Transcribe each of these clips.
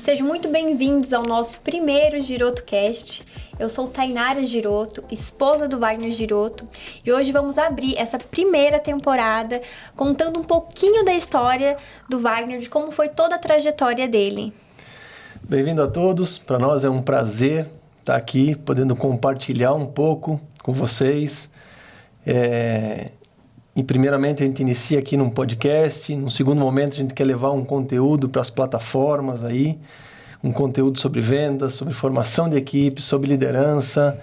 Sejam muito bem-vindos ao nosso primeiro GirotoCast. Eu sou Tainara Giroto, esposa do Wagner Giroto, e hoje vamos abrir essa primeira temporada contando um pouquinho da história do Wagner, de como foi toda a trajetória dele. Bem-vindo a todos, para nós é um prazer estar aqui, podendo compartilhar um pouco com vocês. E primeiramente a gente inicia aqui num podcast, num segundo momento a gente quer levar um conteúdo para as plataformas aí, um conteúdo sobre vendas, sobre formação de equipe, sobre liderança,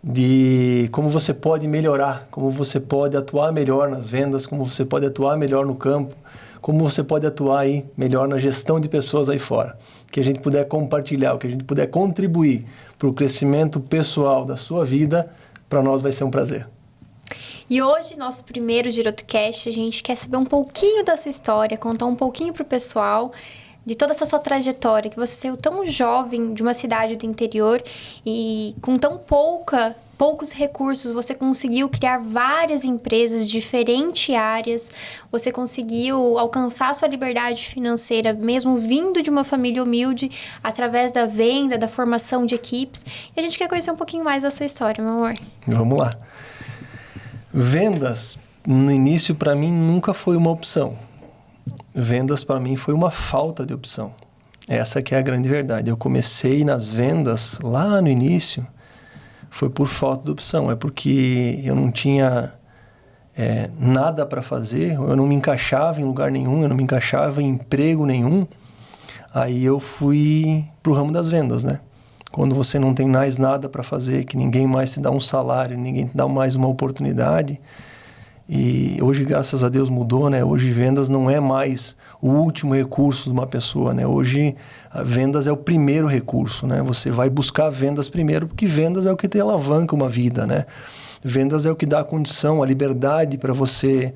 de como você pode melhorar, como você pode atuar melhor nas vendas, como você pode atuar melhor no campo, como você pode atuar aí melhor na gestão de pessoas aí fora. Que a gente puder compartilhar, o que a gente puder contribuir para o crescimento pessoal da sua vida, para nós vai ser um prazer. E hoje, nosso primeiro GirotoCast, a gente quer saber um pouquinho da sua história, contar um pouquinho pro pessoal de toda essa sua trajetória, que você saiu tão jovem de uma cidade do interior e com tão poucos recursos, você conseguiu criar várias empresas de diferentes áreas, você conseguiu alcançar sua liberdade financeira, mesmo vindo de uma família humilde, através da venda, da formação de equipes. E a gente quer conhecer um pouquinho mais da sua história, meu amor. Vamos lá. Vendas, no início, para mim, nunca foi uma opção. Vendas, para mim, foi uma falta de opção. Essa que é a grande verdade. Eu comecei nas vendas, lá no início, foi por falta de opção. É porque eu não tinha nada para fazer, eu não me encaixava em lugar nenhum, eu não me encaixava em emprego nenhum. Aí eu fui para o ramo das vendas, né? Quando você não tem mais nada para fazer, que ninguém mais te dá um salário, ninguém te dá mais uma oportunidade. E hoje, graças a Deus, mudou, né? Hoje, vendas não é mais o último recurso de uma pessoa, né? Hoje, vendas é o primeiro recurso, né? Você vai buscar vendas primeiro, porque vendas é o que te alavanca uma vida, né? Vendas é o que dá a condição, a liberdade para você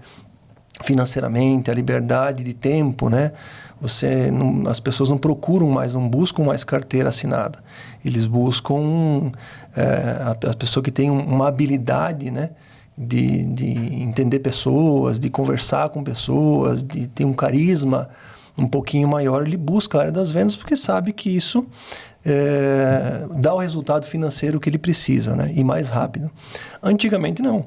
financeiramente, a liberdade de tempo, né? As pessoas não procuram mais, não buscam mais carteira assinada. Eles buscam a pessoa que tem uma habilidade, né? De entender pessoas, de conversar com pessoas, de ter um carisma um pouquinho maior. Ele busca a área das vendas porque sabe que isso dá o resultado financeiro que ele precisa, né? E mais rápido. Antigamente não.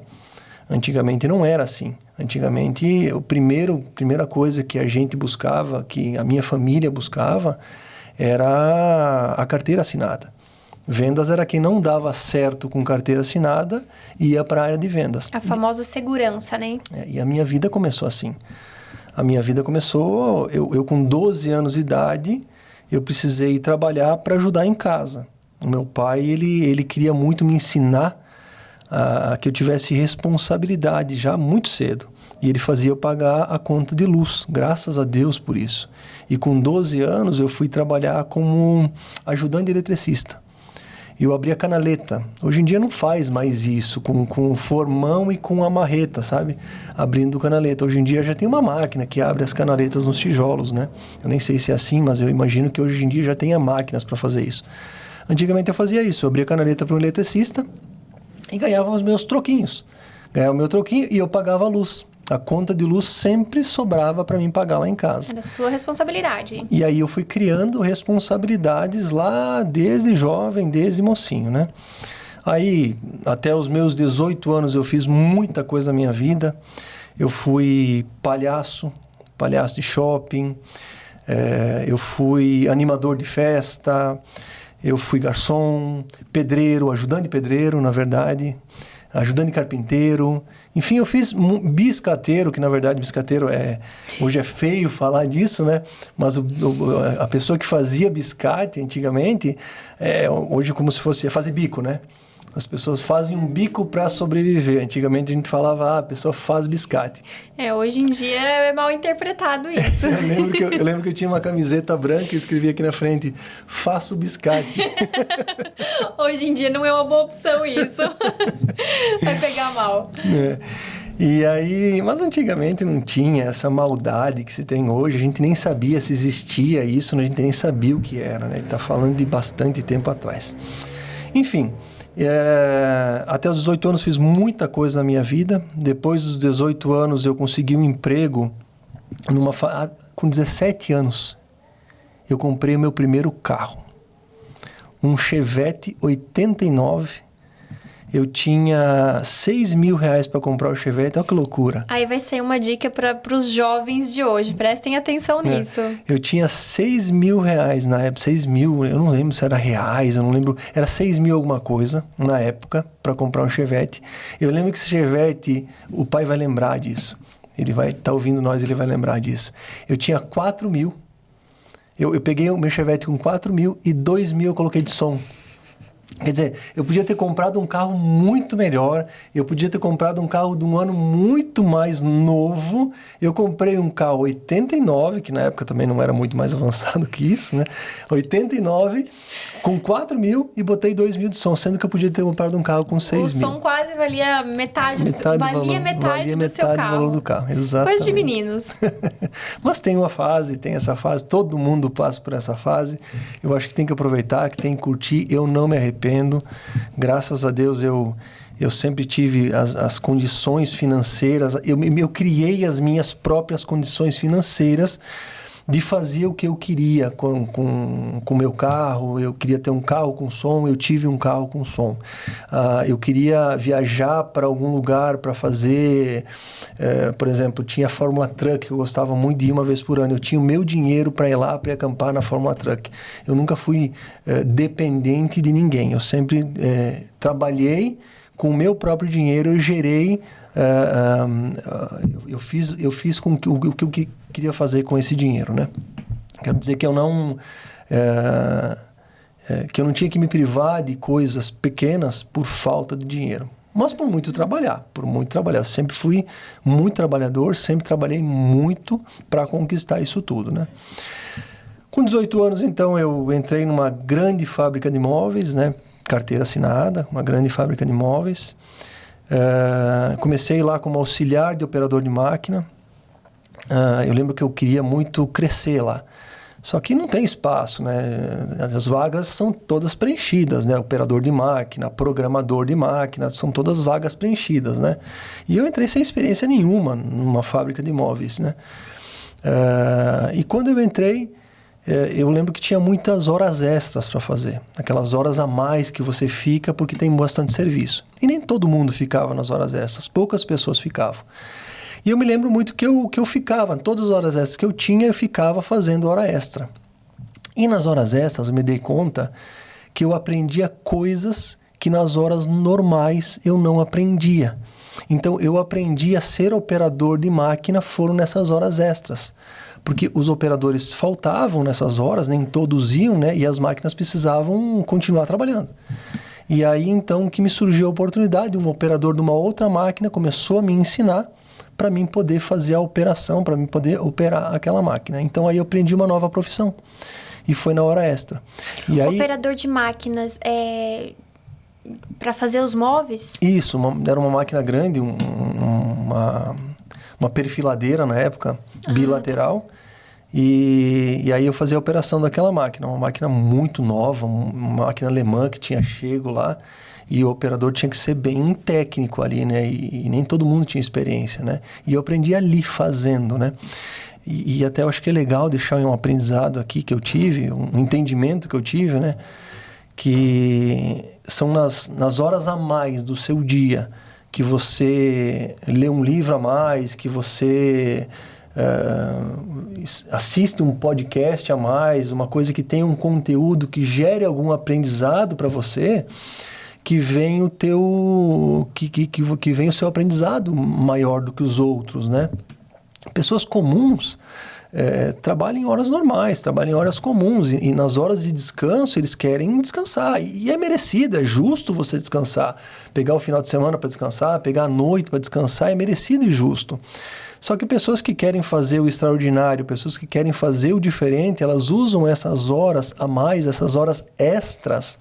Antigamente não era assim. Antigamente, a primeira coisa que a gente buscava, que a minha família buscava, era a carteira assinada. Vendas era quem não dava certo com carteira assinada e ia para a área de vendas. A famosa segurança, né? E a minha vida começou assim. A minha vida começou, eu com 12 anos de idade, eu precisei trabalhar para ajudar em casa. O meu pai, ele queria muito me ensinar que eu tivesse responsabilidade já muito cedo. E ele fazia eu pagar a conta de luz, graças a Deus por isso. E com 12 anos eu fui trabalhar como ajudante de eletricista. Eu abria canaleta. Hoje em dia não faz mais isso, com formão e com a marreta, sabe? Abrindo canaleta. Hoje em dia já tem uma máquina que abre as canaletas nos tijolos, né? Eu nem sei se é assim, mas eu imagino que hoje em dia já tenha máquinas para fazer isso. Antigamente eu fazia isso, eu abria canaleta para um eletricista e ganhava os meus troquinhos. Ganhava o meu troquinho e eu pagava a luz. A conta de luz sempre sobrava para mim pagar lá em casa. Era sua responsabilidade. E aí eu fui criando responsabilidades lá desde jovem, desde mocinho, né? Aí, até os meus 18 anos, eu fiz muita coisa na minha vida. Eu fui palhaço de shopping, eu fui animador de festa, eu fui garçom, pedreiro, ajudante de pedreiro, na verdade, ajudante de carpinteiro. Enfim, eu fiz biscateiro, que na verdade biscateiro hoje é feio falar disso, né? Mas a pessoa que fazia biscate antigamente, hoje como se fosse fazer bico, né? As pessoas fazem um bico para sobreviver. Antigamente a gente falava, a pessoa faz biscate. Hoje em dia é mal interpretado isso. Eu lembro que eu tinha uma camiseta branca e escrevia aqui na frente, faço biscate. Hoje em dia não é uma boa opção isso. Vai pegar mal. E aí, mas antigamente não tinha essa maldade que se tem hoje. A gente nem sabia se existia isso, né? A gente nem sabia o que era, né? Ele está falando de bastante tempo atrás. Enfim... até os 18 anos fiz muita coisa na minha vida. Depois dos 18 anos eu consegui um emprego com 17 anos. eu comprei o meu primeiro carro. Um Chevette 89. Eu tinha 6 mil reais para comprar o Chevette. Olha que loucura. Aí vai ser uma dica para os jovens de hoje. Prestem atenção nisso. Eu tinha 6 mil reais na época. 6 mil, eu não lembro se era reais, eu não lembro. Era 6 mil alguma coisa na época para comprar um Chevette. Eu lembro que esse Chevette, o pai vai lembrar disso. Ele vai estar ouvindo nós, ele vai lembrar disso. Eu tinha 4 mil. Eu peguei o meu Chevette com 4 mil e 2 mil eu coloquei de som. Quer dizer, eu podia ter comprado um carro muito melhor, eu podia ter comprado um carro de um ano muito mais novo. Eu comprei um carro 89, que na época também não era muito mais avançado que isso, né? 89, com 4 mil e botei 2 mil de som, sendo que eu podia ter comprado um carro com 6 mil. O som quase valia metade do seu carro. Valia metade do valor do carro, exatamente. Coisa de meninos. Mas tem uma fase, tem essa fase, todo mundo passa por essa fase. Eu acho que tem que aproveitar, que tem que curtir. Eu não me arrependo. Graças a Deus eu sempre tive as condições financeiras, eu criei as minhas próprias condições financeiras de fazer o que eu queria com o meu carro. Eu queria ter um carro com som, eu tive um carro com som. Eu queria viajar para algum lugar para fazer, por exemplo, tinha a Fórmula Truck, que eu gostava muito de ir uma vez por ano. Eu tinha o meu dinheiro para ir lá, para acampar na Fórmula Truck. Eu nunca fui dependente de ninguém. Eu sempre trabalhei com o meu próprio dinheiro, eu gerei, eu fiz com que o que eu queria fazer com esse dinheiro, né? Quero dizer que eu não tinha que me privar de coisas pequenas por falta de dinheiro, mas por muito trabalhar. Eu sempre fui muito trabalhador, sempre trabalhei muito para conquistar isso tudo, né? Com 18 anos, então, eu entrei numa grande fábrica de móveis, né? Carteira assinada, uma grande fábrica de móveis. Comecei lá como auxiliar de operador de máquina. Eu lembro que eu queria muito crescer lá. Só que não tem espaço, né? As vagas são todas preenchidas, né? Operador de máquina, programador de máquina, são todas vagas preenchidas, né? E eu entrei sem experiência nenhuma numa fábrica de móveis, né? E quando eu entrei, eu lembro que tinha muitas horas extras para fazer. Aquelas horas a mais que você fica porque tem bastante serviço. E nem todo mundo ficava nas horas extras, poucas pessoas ficavam. E eu me lembro muito que eu ficava, todas as horas extras que eu tinha, eu ficava fazendo hora extra. E nas horas extras eu me dei conta que eu aprendia coisas que nas horas normais eu não aprendia. Então eu aprendi a ser operador de máquina foram nessas horas extras. Porque os operadores faltavam nessas horas, nem todos iam, né? E as máquinas precisavam continuar trabalhando. E aí, então, que me surgiu a oportunidade, um operador de uma outra máquina começou a me ensinar para mim poder fazer a operação, para mim poder operar aquela máquina. Então, aí eu aprendi uma nova profissão. E foi na hora extra. E aí, operador de máquinas para fazer os móveis? Isso, era uma máquina grande, uma perfiladeira na época, bilateral. E aí eu fazia a operação daquela máquina, uma máquina muito nova, uma máquina alemã que tinha chego lá, e o operador tinha que ser bem técnico ali, né? E nem todo mundo tinha experiência, né? E eu aprendi ali fazendo, né? E até eu acho que é legal deixar um aprendizado aqui que eu tive, um entendimento que eu tive, né? Que são nas horas a mais do seu dia que você lê um livro a mais, que você assiste um podcast a mais, uma coisa que tenha um conteúdo que gere algum aprendizado para você, que vem o teu que vem o seu aprendizado maior do que os outros, né? Pessoas comuns trabalham em horas normais, trabalham em horas comuns, e nas horas de descanso eles querem descansar, e é merecido, é justo você descansar, pegar o final de semana para descansar, pegar a noite para descansar, é merecido e justo. Só que pessoas que querem fazer o extraordinário, pessoas que querem fazer o diferente, elas usam essas horas a mais, essas horas extras,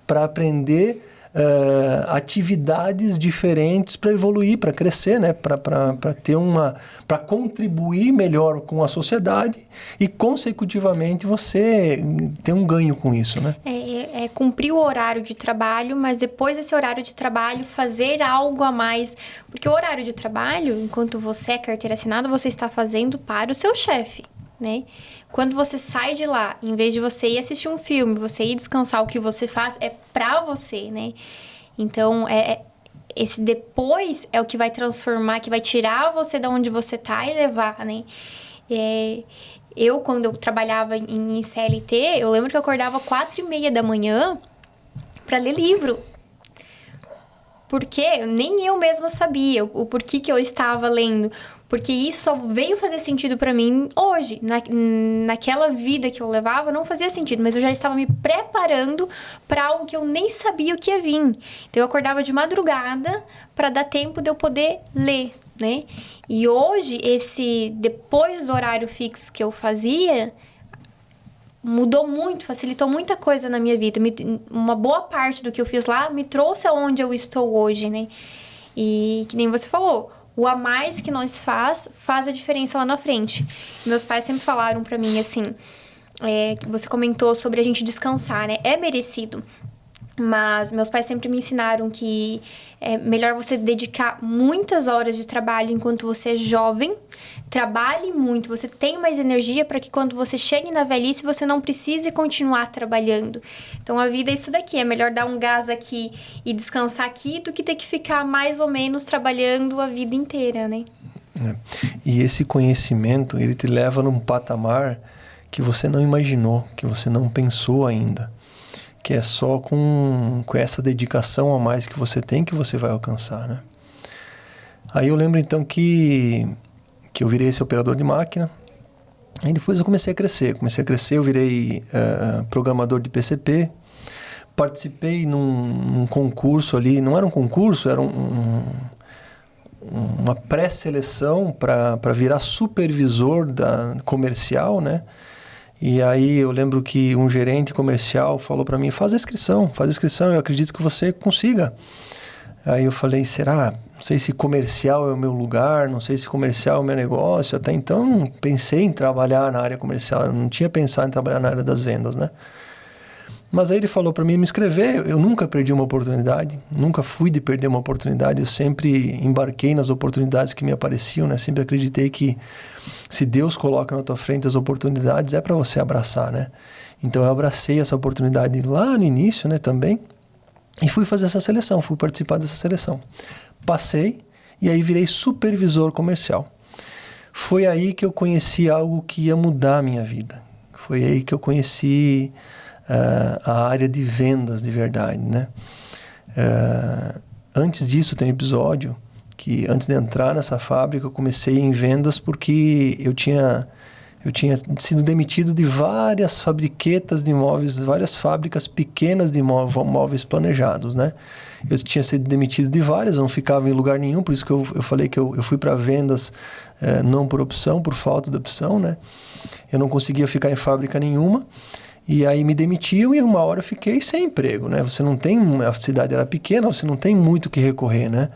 para aprender atividades diferentes, para evoluir, para crescer, né? Para contribuir melhor com a sociedade e, consecutivamente, você ter um ganho com isso, né? Cumprir o horário de trabalho, mas depois desse horário de trabalho fazer algo a mais. Porque o horário de trabalho, enquanto você é carteira assinada, você está fazendo para o seu chefe, né? Quando você sai de lá, em vez de você ir assistir um filme, você ir descansar, o que você faz é pra você, né? Então, esse depois é o que vai transformar, que vai tirar você de onde você tá e levar, né? Quando eu trabalhava em CLT, eu lembro que eu acordava 4h30 da manhã para ler livro. Porque nem eu mesma sabia o porquê que eu estava lendo. Porque isso só veio fazer sentido para mim hoje. Naquela vida que eu levava, não fazia sentido. Mas eu já estava me preparando para algo que eu nem sabia o que ia vir. Então, eu acordava de madrugada para dar tempo de eu poder ler, né? E hoje, depois do horário fixo que eu fazia, mudou muito, facilitou muita coisa na minha vida. Uma boa parte do que eu fiz lá me trouxe aonde eu estou hoje, né? E que nem você falou, o a mais que nós faz a diferença lá na frente. Meus pais sempre falaram pra mim, assim, que você comentou sobre a gente descansar, né? É merecido. Mas meus pais sempre me ensinaram que é melhor você dedicar muitas horas de trabalho enquanto você é jovem, trabalhe muito, você tem mais energia para que quando você chegue na velhice você não precise continuar trabalhando. Então a vida é isso daqui, é melhor dar um gás aqui e descansar aqui do que ter que ficar mais ou menos trabalhando a vida inteira, né? E esse conhecimento, ele te leva num patamar que você não imaginou, que você não pensou ainda. Que é só com essa dedicação a mais que você tem que você vai alcançar, né? Aí eu lembro então que eu virei esse operador de máquina, e depois eu comecei a crescer, eu virei programador de PCP, participei num concurso ali, não era um concurso, era uma pré-seleção para virar supervisor comercial, né? E aí eu lembro que um gerente comercial falou para mim, faz a inscrição, eu acredito que você consiga. Aí eu falei, será? Não sei se comercial é o meu lugar, não sei se comercial é o meu negócio. Até então não pensei em trabalhar na área comercial, eu não tinha pensado em trabalhar na área das vendas, né? Mas aí ele falou para mim me inscrever, eu nunca perdi uma oportunidade, nunca fui de perder uma oportunidade, eu sempre embarquei nas oportunidades que me apareciam, né? Sempre acreditei que se Deus coloca na tua frente as oportunidades, é para você abraçar, né? Então eu abracei essa oportunidade lá no início, né, também, e fui fazer essa seleção, fui participar dessa seleção. Passei e aí virei supervisor comercial. Foi aí que eu conheci algo que ia mudar a minha vida. Foi aí que eu conheci a área de vendas de verdade, né? Antes disso tem um episódio que antes de entrar nessa fábrica eu comecei em vendas porque eu tinha sido demitido de várias fabriquetas de imóveis, várias fábricas pequenas de móveis planejados, né? Eu tinha sido demitido de várias, eu não ficava em lugar nenhum, por isso que eu falei que eu fui para vendas não por opção, por falta de opção, né? Eu não conseguia ficar em fábrica nenhuma. E aí me demitiam e uma hora eu fiquei sem emprego, né? A cidade era pequena, você não tem muito o que recorrer, né?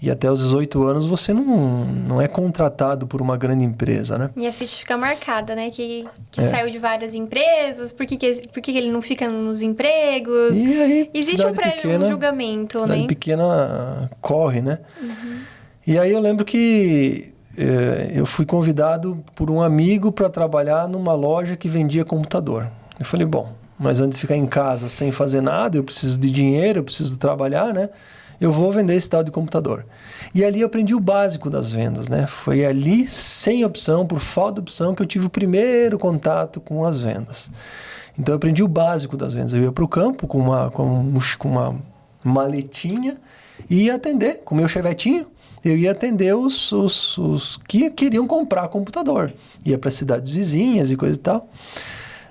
E até os 18 anos você não é contratado por uma grande empresa, né? E a ficha fica marcada, né? Que saiu de várias empresas, por que ele não fica nos empregos? E aí, existe um julgamento, né? Cidade pequena corre, né? Uhum. E aí eu lembro que eu fui convidado por um amigo para trabalhar numa loja que vendia computador. Eu falei, bom, mas antes de ficar em casa sem fazer nada, eu preciso de dinheiro, eu preciso trabalhar, né? Eu vou vender esse tal de computador. E ali eu aprendi o básico das vendas, né? Foi ali, sem opção, por falta de opção, que eu tive o primeiro contato com as vendas. Então eu aprendi o básico das vendas. Eu ia para o campo com uma maletinha e ia atender com o meu chevetinho. Eu ia atender os que queriam comprar computador. Ia para cidades vizinhas e coisa e tal.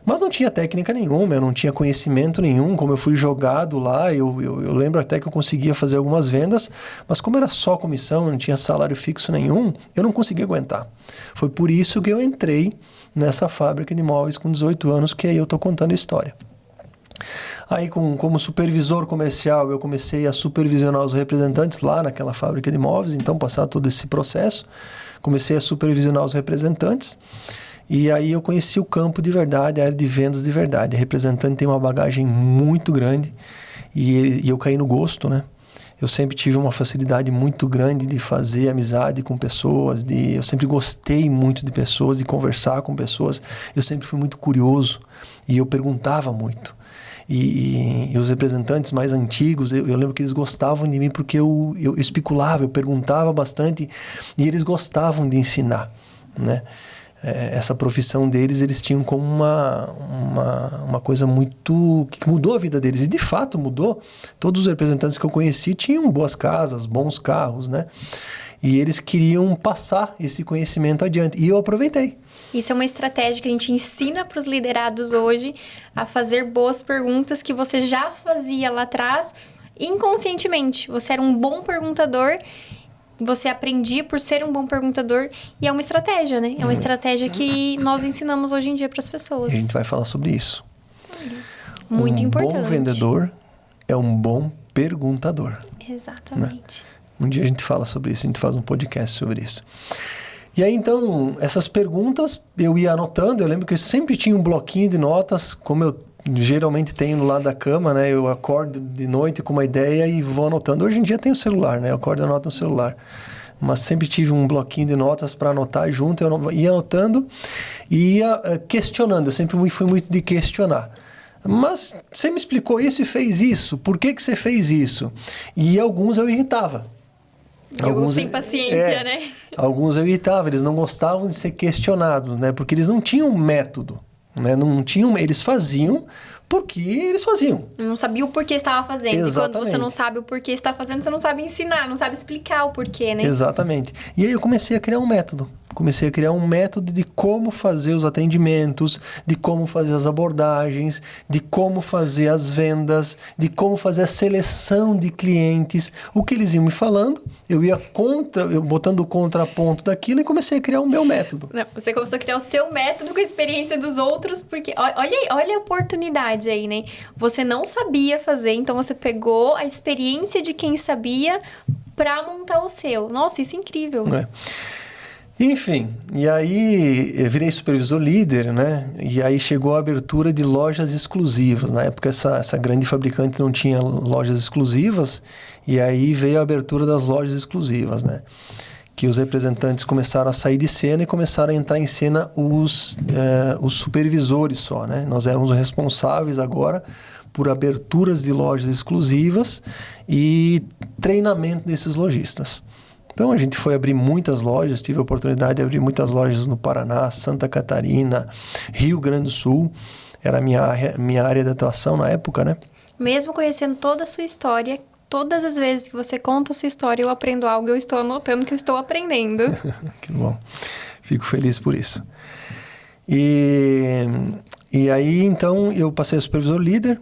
Mas não tinha técnica nenhuma, eu não tinha conhecimento nenhum, como eu fui jogado lá, eu lembro até que eu conseguia fazer algumas vendas, mas como era só comissão, eu não tinha salário fixo nenhum, eu não conseguia aguentar. Foi por isso que eu entrei nessa fábrica de imóveis com 18 anos, que aí eu estou contando a história. Aí, como supervisor comercial, eu comecei a supervisionar os representantes lá naquela fábrica de imóveis, então, passado todo esse processo, comecei a supervisionar os representantes. E aí eu conheci o campo de verdade, a área de vendas de verdade. A representante tem uma bagagem muito grande e eu caí no gosto, né? Eu sempre tive uma facilidade muito grande de fazer amizade com pessoas, eu sempre gostei muito de pessoas, de conversar com pessoas. Eu sempre fui muito curioso e eu perguntava muito. E os representantes mais antigos, eu lembro que eles gostavam de mim porque eu especulava, eu perguntava bastante e eles gostavam de ensinar, né? Essa profissão deles, eles tinham como uma coisa muito... que mudou a vida deles. E, de fato, mudou. Todos os representantes que eu conheci tinham boas casas, bons carros, né? E eles queriam passar esse conhecimento adiante. E eu aproveitei. Isso é uma estratégia que a gente ensina para os liderados hoje a fazer boas perguntas que você já fazia lá atrás inconscientemente. Você era um bom perguntador, você aprendia por ser um bom perguntador e é uma estratégia, né? É uma estratégia que nós ensinamos hoje em dia para as pessoas. E a gente vai falar sobre isso. Muito importante. Um bom vendedor é um bom perguntador. Exatamente. Né? Um dia a gente fala sobre isso, a gente faz um podcast sobre isso. E aí, então, essas perguntas eu ia anotando. Eu lembro que eu sempre tinha um bloquinho de notas, como eu geralmente tenho no lado da cama, né? Eu acordo de noite com uma ideia e vou anotando. Hoje em dia tem o celular, né? Eu acordo e anoto no celular. Mas sempre tive um bloquinho de notas para anotar junto. Eu ia anotando e ia questionando. Eu sempre fui muito de questionar. Mas você me explicou isso e fez isso. Por que você fez isso? E alguns eu irritava. Alguns sem paciência, né? Alguns eu irritava. Eles não gostavam de ser questionados, né? Porque eles não tinham método. Né? Não tinham, eles faziam porque eles faziam. Não sabia o porquê estava fazendo. Exatamente. E quando você não sabe o porquê está fazendo, você não sabe ensinar, não sabe explicar o porquê, né? Exatamente. E aí eu comecei a criar um método. Comecei a criar um método de como fazer os atendimentos, de como fazer as abordagens, de como fazer as vendas, de como fazer a seleção de clientes. O que eles iam me falando, eu ia botando o contraponto daquilo e comecei a criar o meu método. Não, você começou a criar o seu método com a experiência dos outros, porque olha a oportunidade aí, né? Você não sabia fazer, então você pegou a experiência de quem sabia para montar o seu. Nossa, isso é incrível. É. Enfim, e aí eu virei supervisor líder, né? E aí chegou a abertura de lojas exclusivas. Na época essa grande fabricante não tinha lojas exclusivas, e aí veio a abertura das lojas exclusivas, né? Que os representantes começaram a sair de cena e começaram a entrar em cena os supervisores só, né? Nós éramos os responsáveis agora por aberturas de lojas exclusivas e treinamento desses lojistas. Então, a gente foi abrir muitas lojas, tive a oportunidade de abrir muitas lojas no Paraná, Santa Catarina, Rio Grande do Sul. Era a minha área de atuação na época, né? Mesmo conhecendo toda a sua história, todas as vezes que você conta a sua história, eu aprendo algo, eu estou anotando que eu estou aprendendo. Que bom. Fico feliz por isso. E aí, então, eu passei a supervisor líder,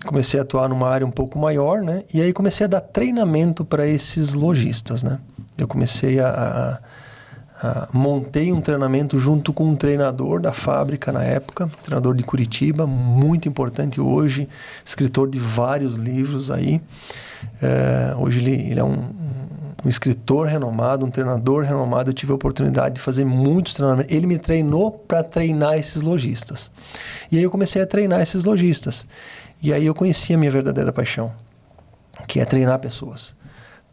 comecei a atuar numa área um pouco maior, né? E aí comecei a dar treinamento para esses lojistas, né? Eu comecei montei um treinamento junto com um treinador da fábrica na época, treinador de Curitiba, muito importante hoje, escritor de vários livros aí. Hoje ele é um escritor renomado, um treinador renomado. Eu tive a oportunidade de fazer muitos treinamentos. Ele me treinou para treinar esses lojistas. E aí eu comecei a treinar esses lojistas. E aí eu conheci a minha verdadeira paixão, que é treinar pessoas,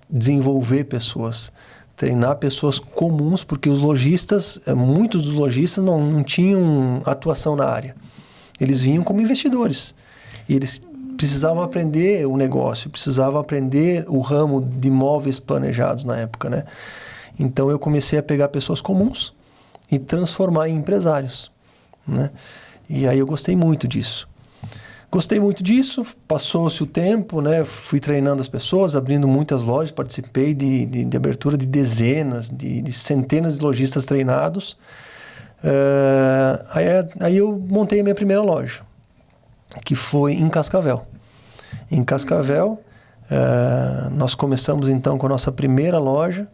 desenvolver pessoas, treinar pessoas comuns, porque os lojistas, muitos dos lojistas não tinham atuação na área. Eles vinham como investidores. E eles precisavam aprender o negócio, precisavam aprender o ramo de imóveis planejados na época, né? Então eu comecei a pegar pessoas comuns e transformar em empresários, né? E aí eu gostei muito disso. Passou-se o tempo, né? Fui treinando as pessoas, abrindo muitas lojas, participei de abertura de dezenas, de centenas de lojistas treinados. Aí eu montei a minha primeira loja, que foi em Cascavel. Em Cascavel, nós começamos então com a nossa primeira loja,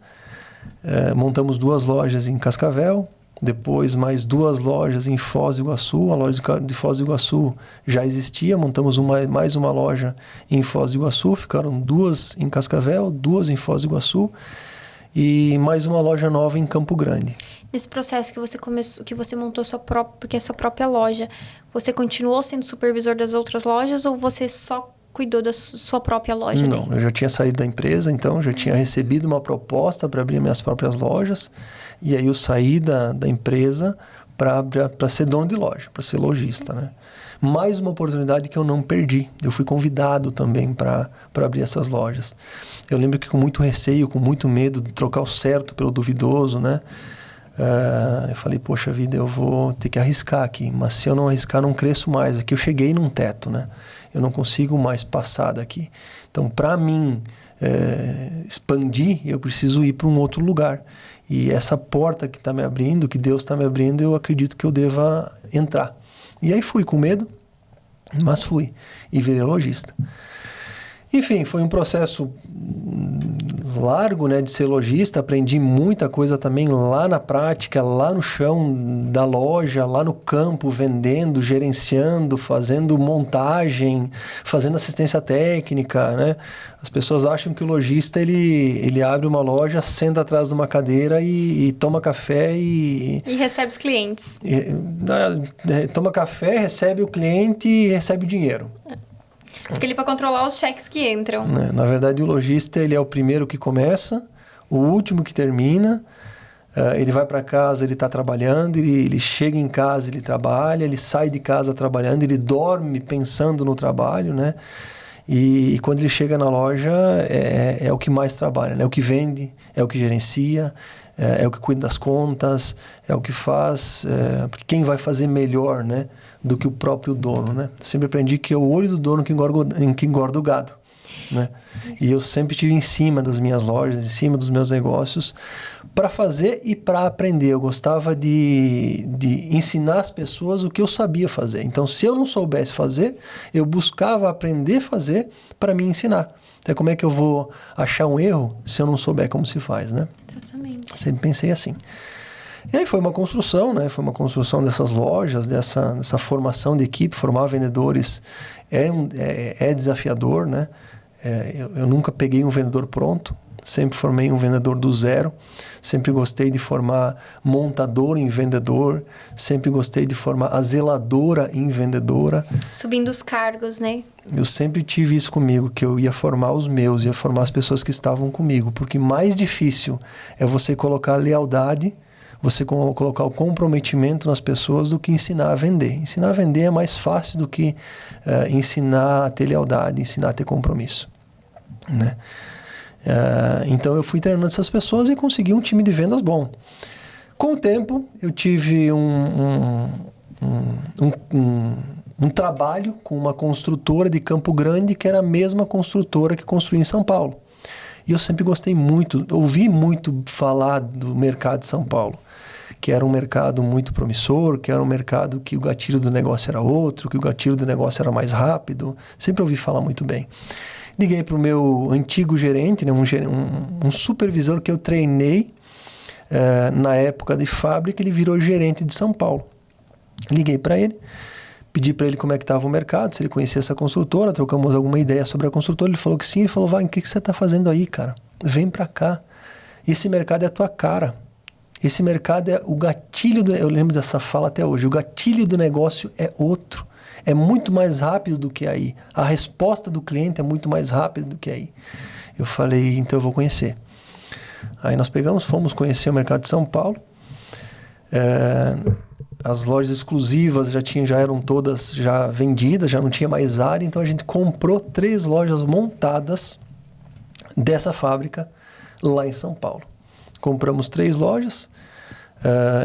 montamos 2 lojas em Cascavel, depois mais 2 lojas em Foz do Iguaçu. A loja de Foz do Iguaçu já existia, montamos mais uma loja em Foz do Iguaçu, ficaram 2 em Cascavel, 2 em Foz do Iguaçu e mais uma loja nova em Campo Grande. Nesse processo que você começou, que você montou sua própria loja, você continuou sendo supervisor das outras lojas ou você só cuidou da sua própria loja? Não, eu já tinha saído da empresa, então já tinha recebido uma proposta para abrir minhas próprias lojas. E aí eu saí da empresa para ser dono de loja, para ser lojista, né? Mais uma oportunidade que eu não perdi. Eu fui convidado também para abrir essas lojas. Eu lembro que com muito receio, com muito medo de trocar o certo pelo duvidoso, né? Eu falei, poxa vida, eu vou ter que arriscar aqui. Mas se eu não arriscar, não cresço mais. Aqui eu cheguei num teto, né? Eu não consigo mais passar daqui. Então, para mim expandir, eu preciso ir para um outro lugar. E essa porta que está me abrindo, que Deus está me abrindo, eu acredito que eu deva entrar. E aí fui com medo, mas fui. E virei lojista. Enfim, foi um processo largo, né, de ser lojista. Aprendi muita coisa também lá na prática, lá no chão da loja, lá no campo, vendendo, gerenciando, fazendo montagem, fazendo assistência técnica, né? As pessoas acham que o lojista, ele abre uma loja, senta atrás de uma cadeira e toma café e recebe os clientes. Toma café, recebe o cliente e recebe o dinheiro. Porque ele para controlar os cheques que entram. Na verdade, o lojista, ele é o primeiro que começa, o último que termina. Ele vai para casa, ele está trabalhando, ele chega em casa, ele trabalha, ele sai de casa trabalhando, ele dorme pensando no trabalho, né? E quando ele chega na loja, é o que mais trabalha, né? É o que vende, é o que gerencia, é o que cuida das contas, é o que faz, porque quem vai fazer melhor, né, do que o próprio dono, né? Sempre aprendi que é o olho do dono que engorda o gado, né? E eu sempre estive em cima das minhas lojas, em cima dos meus negócios, para fazer e para aprender. Eu gostava de ensinar as pessoas o que eu sabia fazer. Então, se eu não soubesse fazer, eu buscava aprender a fazer para me ensinar. Então, como é que eu vou achar um erro se eu não souber como se faz, né? Exatamente. Sempre pensei assim. E aí foi uma construção, né? Foi uma construção dessas lojas, dessa formação de equipe. Formar vendedores é desafiador, né? Eu nunca peguei um vendedor pronto. Sempre formei um vendedor do zero. Sempre gostei de formar montador em vendedor. Sempre gostei de formar a zeladora em vendedora. Subindo os cargos, né? Eu sempre tive isso comigo, que eu ia formar os meus, ia formar as pessoas que estavam comigo. Porque mais difícil é você colocar a lealdade, você colocar o comprometimento nas pessoas do que ensinar a vender. Ensinar a vender é mais fácil do que ensinar a ter lealdade, ensinar a ter compromisso, né? Então eu fui treinando essas pessoas e consegui um time de vendas bom. Com o tempo eu tive um trabalho com uma construtora de Campo Grande, que era a mesma construtora que construía em São Paulo. E eu sempre gostei muito, ouvi muito falar do mercado de São Paulo, que era um mercado muito promissor, que era um mercado que o gatilho do negócio era outro, que o gatilho do negócio era mais rápido. Sempre ouvi falar muito bem. Liguei para o meu antigo gerente, né, um supervisor que eu treinei na época de fábrica. Ele virou gerente de São Paulo. Liguei para ele, pedi para ele como é que estava o mercado, se ele conhecia essa construtora, trocamos alguma ideia sobre a construtora. Ele falou que sim. Ele falou, Wagner, o que você está fazendo aí, cara? Vem para cá. Esse mercado é a tua cara. Esse mercado é o gatilho eu lembro dessa fala até hoje. O gatilho do negócio é outro. É muito mais rápido do que aí. A resposta do cliente é muito mais rápida do que aí. Eu falei, então eu vou conhecer. Aí nós fomos conhecer o mercado de São Paulo. As lojas exclusivas já eram todas já vendidas, já não tinha mais área. Então a gente comprou 3 lojas montadas dessa fábrica lá em São Paulo. Compramos 3 lojas.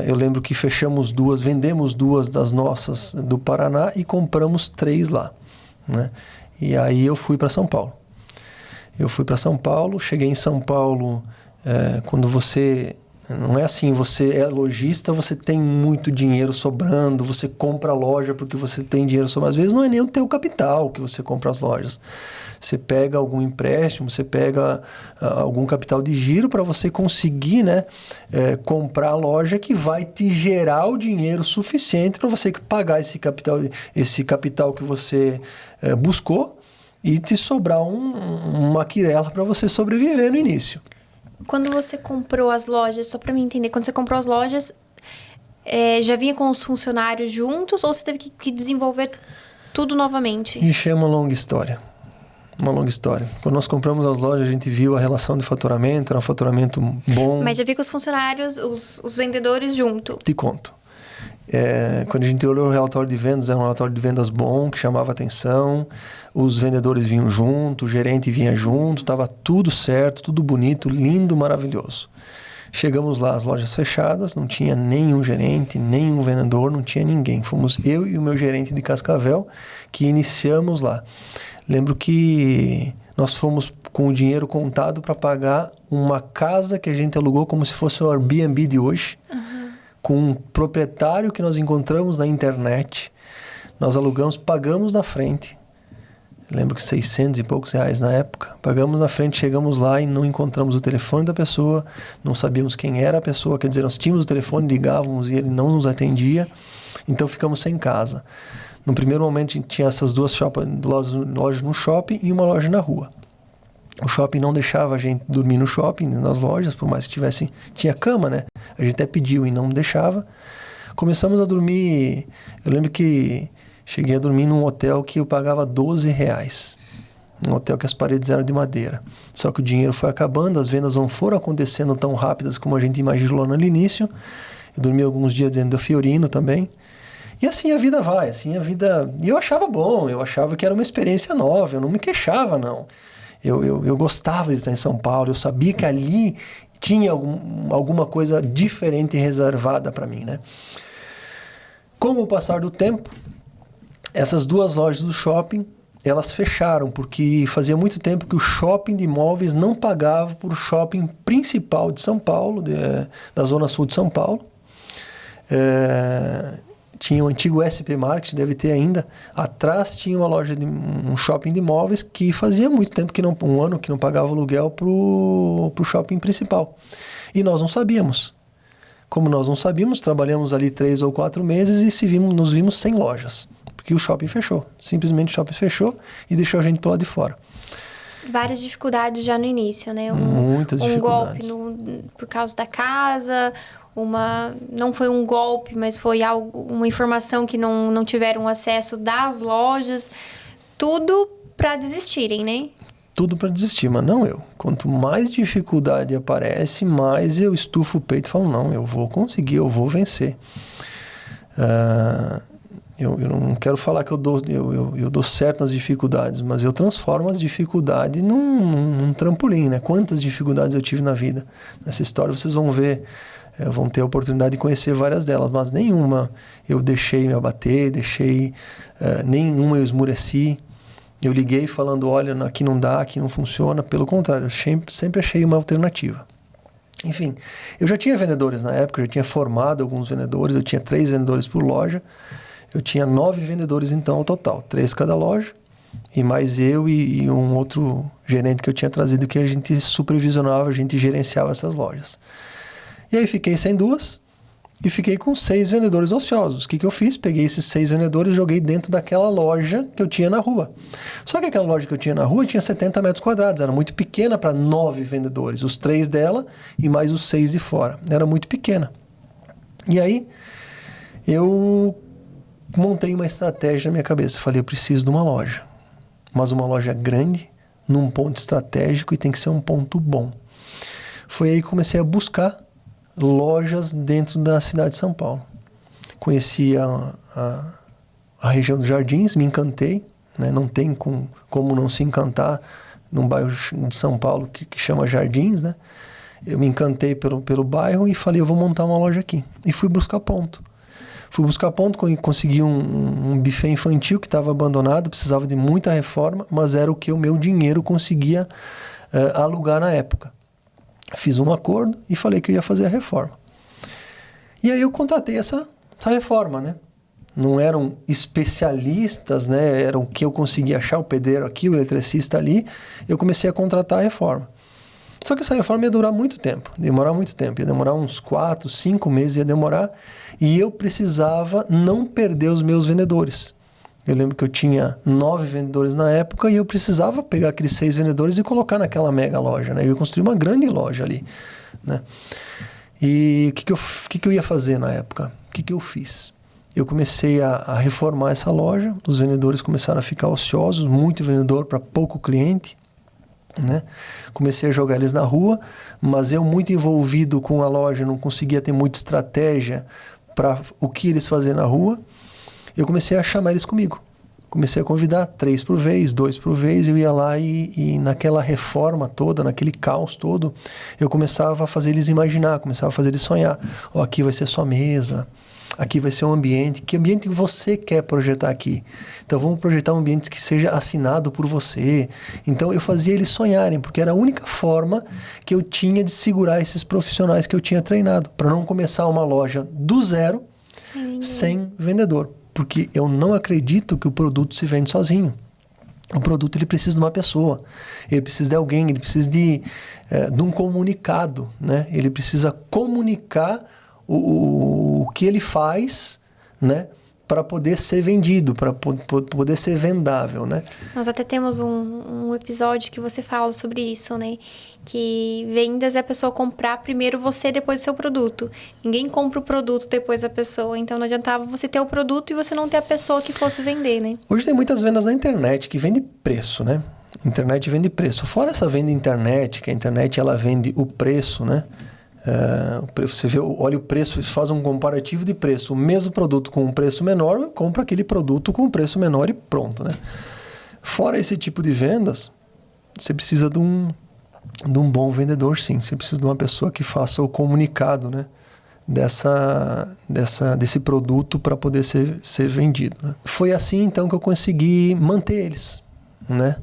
Eu lembro que vendemos 2 das nossas do Paraná e compramos 3 lá, né? E aí eu fui para São Paulo. Cheguei em São Paulo, quando você... Não é assim, você é lojista, você tem muito dinheiro sobrando, você compra a loja porque você tem dinheiro sobrando. Às vezes não é nem o teu capital que você compra as lojas. Você pega algum empréstimo, você pega algum capital de giro para você conseguir, né, comprar a loja que vai te gerar o dinheiro suficiente para você pagar esse capital que você buscou e te sobrar uma quirela para você sobreviver no início. Quando você comprou as lojas, só para mim entender, quando você comprou as lojas, já vinha com os funcionários juntos ou você teve que desenvolver tudo novamente? Isso é uma longa história. uma longa história. Quando nós compramos as lojas, a gente viu a relação de faturamento, era um faturamento bom. Mas já vi que os funcionários, os vendedores junto. Te conto. Quando a gente olhou o relatório de vendas, era um relatório de vendas bom, que chamava atenção. Os vendedores vinham junto, o gerente vinha junto, estava tudo certo, tudo bonito, lindo, maravilhoso. Chegamos lá, as lojas fechadas, não tinha nenhum gerente, nenhum vendedor, não tinha ninguém. Fomos eu e o meu gerente de Cascavel que iniciamos lá. Lembro que nós fomos com o dinheiro contado para pagar uma casa que a gente alugou como se fosse o Airbnb de hoje, com um proprietário que nós encontramos na internet. Nós alugamos, pagamos na frente. Lembro que 600 e poucos reais na época. Pagamos na frente, chegamos lá e não encontramos o telefone da pessoa, não sabíamos quem era a pessoa, quer dizer, nós tínhamos o telefone, ligávamos e ele não nos atendia, então ficamos sem casa. No primeiro momento, a gente tinha essas duas lojas no shopping e uma loja na rua. O shopping não deixava a gente dormir no shopping, nas lojas, por mais que tinha cama, né? A gente até pediu e não deixava. Começamos a dormir, eu lembro que cheguei a dormir num hotel que eu pagava R$12. Um hotel que as paredes eram de madeira. Só que o dinheiro foi acabando, as vendas não foram acontecendo tão rápidas como a gente imaginou no início. Eu dormi alguns dias dentro da Fiorino também. E assim a vida vai, assim a vida... E eu achava bom, eu achava que era uma experiência nova, eu não me queixava, não. Eu gostava de estar em São Paulo, eu sabia que ali tinha alguma coisa diferente e reservada para mim, né? Com o passar do tempo, essas duas lojas do shopping, elas fecharam, porque fazia muito tempo que o shopping de imóveis não pagava por shopping principal de São Paulo, da Zona Sul de São Paulo. Tinha o antigo SP Market, deve ter ainda. Atrás tinha uma loja, um shopping de imóveis que fazia muito tempo, um ano que não pagava aluguel pro shopping principal. E nós não sabíamos. Como nós não sabíamos, trabalhamos ali 3 ou 4 meses e nos vimos sem lojas. Porque o shopping fechou. Simplesmente o shopping fechou e deixou a gente pro lado de fora. Várias dificuldades já no início, né? Muitas dificuldades. Golpe por causa da casa, não foi um golpe, mas foi uma informação que não tiveram acesso das lojas. Tudo para desistirem, né? Tudo para desistir, mas não eu. Quanto mais dificuldade aparece, mais eu estufo o peito e falo, não, eu vou conseguir, eu vou vencer. Eu não quero falar que eu dou certo nas dificuldades, mas eu transformo as dificuldades num trampolim, né? Quantas dificuldades eu tive na vida. Nessa história vocês vão ver, vão ter a oportunidade de conhecer várias delas, mas nenhuma eu deixei me abater, nenhuma eu esmureci. Eu liguei falando, olha, aqui não dá, aqui não funciona. Pelo contrário, eu sempre achei uma alternativa. Enfim, eu já tinha vendedores na época, eu já tinha formado alguns vendedores, eu tinha 3 vendedores por loja. Eu tinha 9 vendedores, então, ao total. 3 cada loja, e mais eu e um outro gerente que eu tinha trazido, que a gente supervisionava, a gente gerenciava essas lojas. E aí fiquei sem 2 e fiquei com 6 vendedores ociosos. O que eu fiz? Peguei esses 6 vendedores e joguei dentro daquela loja que eu tinha na rua. Só que aquela loja que eu tinha na rua tinha 70 metros quadrados, era muito pequena para 9 vendedores. Os 3 dela e mais os 6 de fora. Era muito pequena. E aí, eu montei uma estratégia na minha cabeça. Falei, eu preciso de uma loja. Mas uma loja grande, num ponto estratégico, e tem que ser um ponto bom. Foi aí que comecei a buscar lojas dentro da cidade de São Paulo. Conheci a região dos Jardins, me encantei, né? Não tem como não se encantar num bairro de São Paulo que chama Jardins, né? Eu me encantei pelo bairro e falei, eu vou montar uma loja aqui. E fui buscar ponto. Consegui um buffet infantil que estava abandonado, precisava de muita reforma, mas era o que o meu dinheiro conseguia alugar na época. Fiz um acordo e falei que eu ia fazer a reforma. E aí eu contratei essa reforma, né? Não eram especialistas, né? Era o que eu conseguia achar, o pedreiro aqui, o eletricista ali. Eu comecei a contratar a reforma. Só que essa reforma ia durar muito tempo, demorar muito tempo. Ia demorar uns 4, 5 meses, ia demorar. E eu precisava não perder os meus vendedores. Eu lembro que eu tinha 9 vendedores na época e eu precisava pegar aqueles 6 vendedores e colocar naquela mega loja, né? Eu ia construir uma grande loja ali, né? E o que eu ia fazer na época? O que eu fiz? eu comecei a reformar essa loja, os vendedores começaram a ficar ociosos, muito vendedor para pouco cliente, né? Comecei a jogar eles na rua, mas eu muito envolvido com a loja, não conseguia ter muita estratégia para o que eles faziam na rua. Eu comecei a chamar eles comigo. Comecei a convidar 3 por vez, 2 por vez, eu ia lá e naquela reforma toda, naquele caos todo, eu começava a fazer eles imaginar, começava a fazer eles sonhar. Ó, aqui vai ser sua mesa, aqui vai ser um ambiente, que ambiente você quer projetar aqui? Então vamos projetar um ambiente que seja assinado por você. Então eu fazia eles sonharem, porque era a única forma que eu tinha de segurar esses profissionais que eu tinha treinado, para não começar uma loja do zero, sem vendedor. Porque eu não acredito que o produto se vende sozinho. O produto ele precisa de uma pessoa, ele precisa de alguém, ele precisa de um comunicado, né? Ele precisa comunicar o que ele faz, né? Para poder ser vendido, para poder ser vendável, né? Nós até temos um episódio que você fala sobre isso, né? Que vendas é a pessoa comprar primeiro você, depois o seu produto. Ninguém compra o produto depois a pessoa. Então não adiantava você ter o produto e você não ter a pessoa que fosse vender, né? Hoje tem muitas vendas na internet que vende preço, né? Internet vende preço. Fora essa venda internet, que a internet ela vende o preço, né? Você vê, olha o preço, faz um comparativo de preço. O mesmo produto com um preço menor, compra aquele produto com um preço menor e pronto, né? Fora esse tipo de vendas, você precisa de um bom vendedor, sim. Você precisa de uma pessoa que faça o comunicado, né? Desse produto para poder ser vendido, né? Foi assim, então, que eu consegui manter eles, né?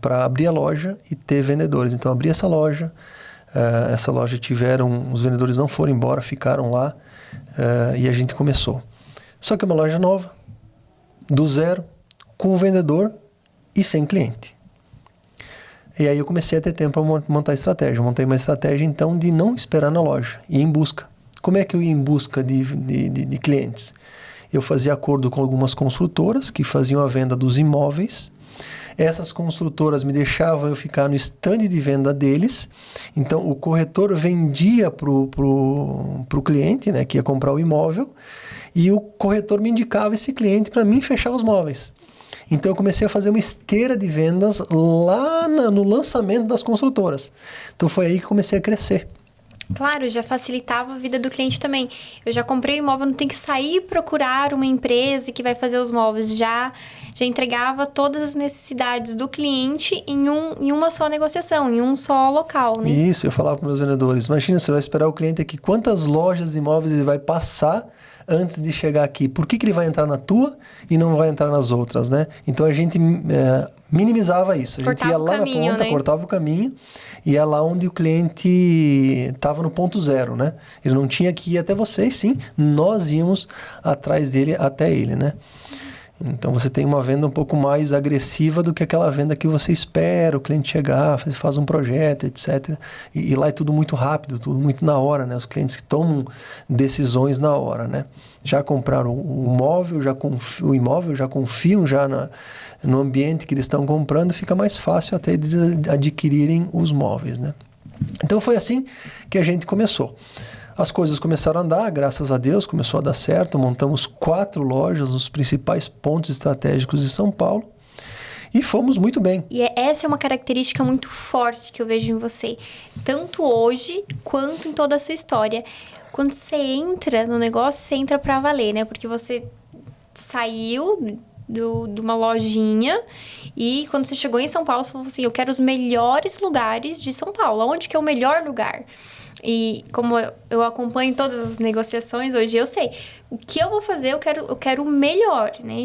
Para abrir a loja e ter vendedores. Então, abri essa loja. Os vendedores não foram embora, ficaram lá e a gente começou. Só que é uma loja nova, do zero, com o vendedor e sem cliente. E aí eu comecei a ter tempo para montar estratégia. Eu montei uma estratégia, então, de não esperar na loja, ir em busca. Como é que eu ia em busca de clientes? Eu fazia acordo com algumas construtoras que faziam a venda dos imóveis. Essas construtoras me deixavam eu ficar no stand de venda deles. Então, o corretor vendia para o cliente, né, que ia comprar o imóvel, e o corretor me indicava esse cliente para mim fechar os móveis. Então, eu comecei a fazer uma esteira de vendas lá no lançamento das construtoras. Então, foi aí que comecei a crescer. Claro, já facilitava a vida do cliente também. Eu já comprei o imóvel, não tem que sair procurar uma empresa que vai fazer os móveis. Já entregava todas as necessidades do cliente em uma só negociação, em um só local, né? Isso, eu falava para meus vendedores. Imagina, você vai esperar o cliente aqui, quantas lojas de imóveis ele vai passar antes de chegar aqui? Por que ele vai entrar na tua e não vai entrar nas outras, né? Então, a gente minimizava isso. A gente ia lá na ponta, né? Cortava o caminho e ia lá onde o cliente estava no ponto zero, né? Ele não tinha que ir até vocês, sim. Nós íamos atrás dele até ele, né? Então, você tem uma venda um pouco mais agressiva do que aquela venda que você espera o cliente chegar, faz um projeto, etc. E lá é tudo muito rápido, tudo muito na hora, né? Os clientes que tomam decisões na hora, né? Já compraram o imóvel, já confiam já no ambiente que eles estão comprando, fica mais fácil até eles adquirirem os móveis, né? Então, foi assim que a gente começou. As coisas começaram a andar, graças a Deus, começou a dar certo. Montamos 4 lojas nos principais pontos estratégicos de São Paulo e fomos muito bem. E essa é uma característica muito forte que eu vejo em você, tanto hoje quanto em toda a sua história. Quando você entra no negócio, você entra pra valer, né? Porque você saiu de uma lojinha e quando você chegou em São Paulo, você falou assim, eu quero os melhores lugares de São Paulo. Onde que é o melhor lugar? E como eu acompanho todas as negociações hoje, eu sei. O que eu vou fazer, eu quero o melhor, né?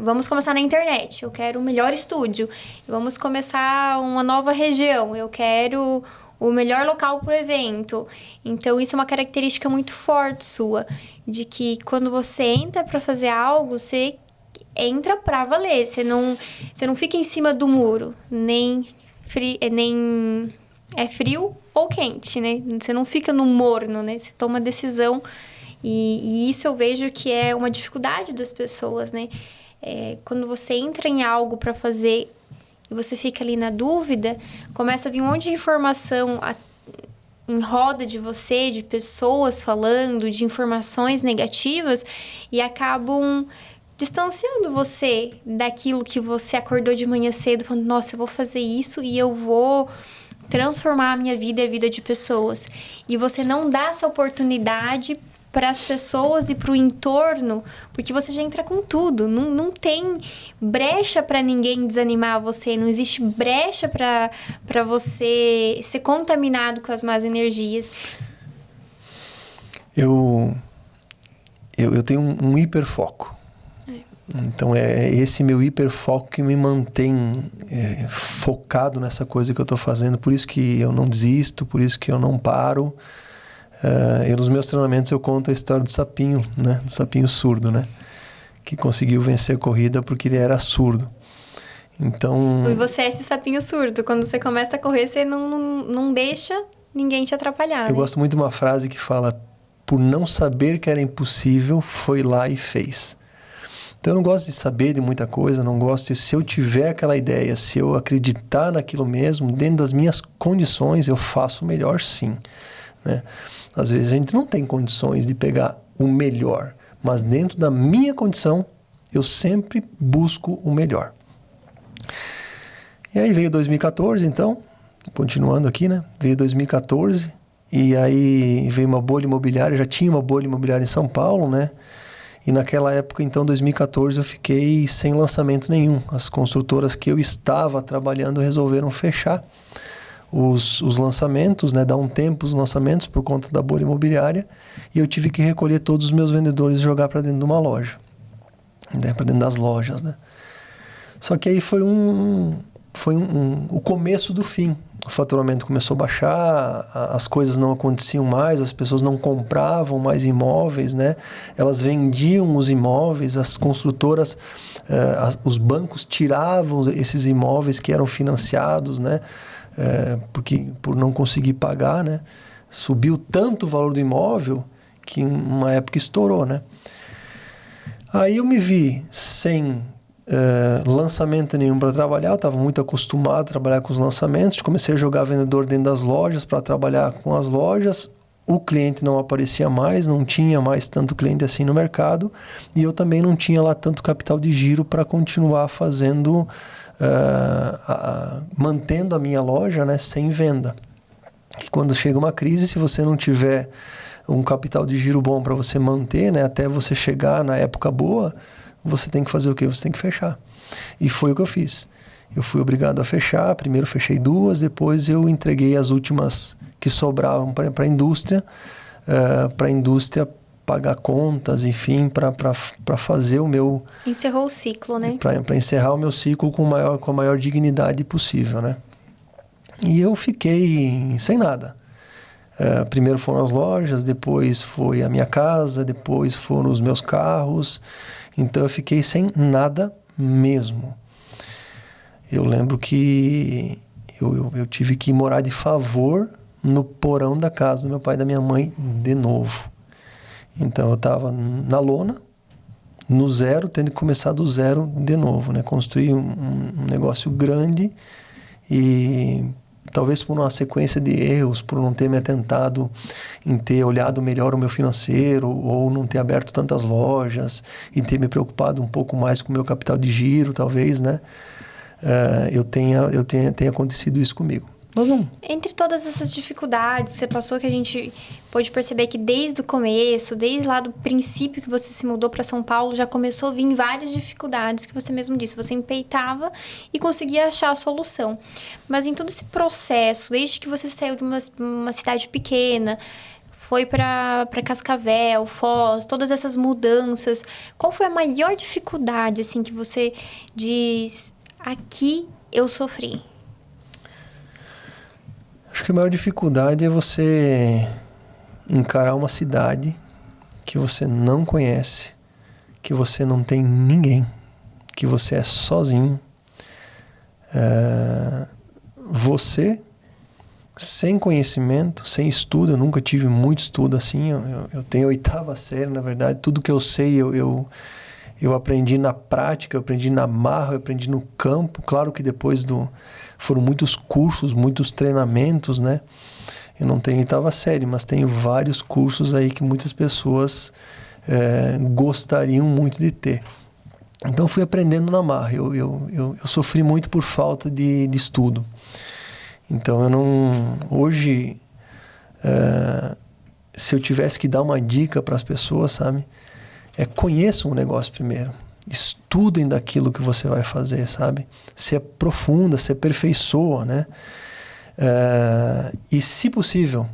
Vamos começar na internet. Eu quero o melhor estúdio. Vamos começar uma nova região. Eu quero o melhor local para o evento. Então, isso é uma característica muito forte sua. De que quando você entra para fazer algo, você entra para valer. Você não fica em cima do muro. Nem é frio ou quente, né? Você não fica no morno, né? Você toma decisão. E isso eu vejo que é uma dificuldade das pessoas, né? Quando você entra em algo para fazer e você fica ali na dúvida, começa a vir um monte de informação em roda de você, de pessoas falando, de informações negativas e acabam distanciando você daquilo que você acordou de manhã cedo, falando, nossa, eu vou fazer isso e eu vou transformar a minha vida e a vida de pessoas. E você não dá essa oportunidade para as pessoas e para o entorno, porque você já entra com tudo. Não tem brecha para ninguém desanimar você, não existe brecha para você ser contaminado com as más energias. Eu tenho um hiperfoco. Então, é esse meu hiperfoco que me mantém focado nessa coisa que eu estou fazendo. Por isso que eu não desisto, por isso que eu não paro. Nos meus treinamentos eu conto a história do sapinho, né? Do sapinho surdo, né? Que conseguiu vencer a corrida porque ele era surdo. Então... E você é esse sapinho surdo. Quando você começa a correr, você não deixa ninguém te atrapalhar, Eu né? gosto muito de uma frase que fala: por não saber que era impossível, foi lá e fez. Então eu não gosto de saber de muita coisa, não gosto de... Se eu tiver aquela ideia, se eu acreditar naquilo mesmo, dentro das minhas condições, eu faço o melhor sim, né? Às vezes a gente não tem condições de pegar o melhor, mas dentro da minha condição, eu sempre busco o melhor. E aí veio 2014, então, continuando aqui, né? Veio 2014 e aí veio uma bolha imobiliária, já tinha uma bolha imobiliária em São Paulo, né? E naquela época, então, 2014, eu fiquei sem lançamento nenhum. As construtoras que eu estava trabalhando resolveram fechar os lançamentos, né? Dar um tempo os lançamentos por conta da bolha imobiliária. E eu tive que recolher todos os meus vendedores e jogar para dentro de uma loja, né? Para dentro das lojas, né? Só que aí foi o começo do fim. O faturamento começou a baixar, as coisas não aconteciam mais, as pessoas não compravam mais imóveis, né? Elas vendiam os imóveis, as construtoras, os bancos tiravam esses imóveis que eram financiados, né? Porque por não conseguir pagar, né? Subiu tanto o valor do imóvel que uma época estourou, né? Aí eu me vi sem lançamento nenhum para trabalhar, eu estava muito acostumado a trabalhar com os lançamentos, comecei a jogar vendedor dentro das lojas para trabalhar com as lojas, o cliente não aparecia mais, não tinha mais tanto cliente assim no mercado e eu também não tinha lá tanto capital de giro para continuar fazendo, mantendo a minha loja, né, sem venda. E quando chega uma crise, se você não tiver um capital de giro bom para você manter, né, até você chegar na época boa, você tem que fazer o quê? Você tem que fechar. E foi o que eu fiz. Eu fui obrigado a fechar. Primeiro fechei 2, depois eu entreguei as últimas que sobravam para a indústria pagar contas, enfim, para fazer o meu... Encerrou o ciclo, né? Para encerrar o meu ciclo com a maior dignidade possível, né? E eu fiquei sem nada. Primeiro foram as lojas, depois foi a minha casa, depois foram os meus carros. Então eu fiquei sem nada mesmo. Eu lembro que eu tive que morar de favor no porão da casa do meu pai e da minha mãe de novo. Então eu estava na lona, no zero, tendo que começar do zero de novo, né? Construir um negócio grande e... Talvez por uma sequência de erros, por não ter me atentado em ter olhado melhor o meu financeiro, ou não ter aberto tantas lojas, e ter me preocupado um pouco mais com o meu capital de giro, talvez, né? Tenha acontecido isso comigo. Mas não. Entre todas essas dificuldades que você passou, que a gente pôde perceber que desde o começo, desde lá do princípio que você se mudou para São Paulo, já começou a vir várias dificuldades que você mesmo disse. Você empeitava e conseguia achar a solução. Mas em todo esse processo, desde que você saiu de uma cidade pequena, foi para Cascavel, Foz, todas essas mudanças, qual foi a maior dificuldade, assim, que você diz, aqui eu sofri? Acho que a maior dificuldade é você encarar uma cidade que você não conhece, que você não tem ninguém, que você é sozinho. Você, sem conhecimento, sem estudo, eu nunca tive muito estudo assim, eu tenho 8ª série, na verdade, tudo que eu sei eu aprendi na prática, eu aprendi na marra, eu aprendi no campo. Claro que depois foram muitos cursos, muitos treinamentos, né? Eu não tenho oitava série, mas tenho vários cursos aí que muitas pessoas gostariam muito de ter. Então fui aprendendo na marra. Eu sofri muito por falta de estudo. Então eu não... Hoje, se eu tivesse que dar uma dica para as pessoas, sabe? Conheçam o negócio primeiro. Estudem daquilo que você vai fazer, sabe? Se aprofunda, se aperfeiçoa, né? E se possível,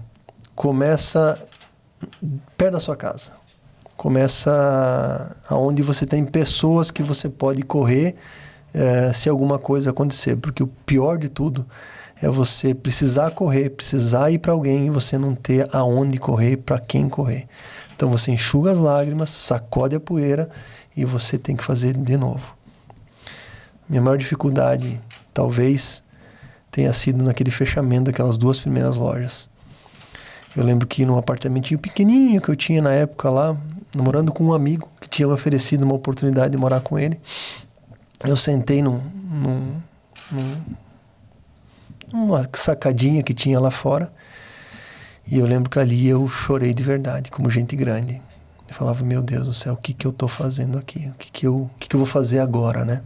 começa perto da sua casa. Começa aonde você tem pessoas que você pode correr se alguma coisa acontecer. Porque o pior de tudo é você precisar correr, precisar ir para alguém e você não ter aonde correr, para quem correr. Então você enxuga as lágrimas, sacode a poeira e você tem que fazer de novo. Minha maior dificuldade, talvez, tenha sido naquele fechamento daquelas 2 primeiras lojas. Eu lembro que num apartamentinho pequenininho que eu tinha na época lá, morando com um amigo que tinha me oferecido uma oportunidade de morar com ele, eu sentei numa sacadinha que tinha lá fora e eu lembro que ali eu chorei de verdade, como gente grande. Eu falava, meu Deus do céu, o que eu estou fazendo aqui? O que eu vou fazer agora, né?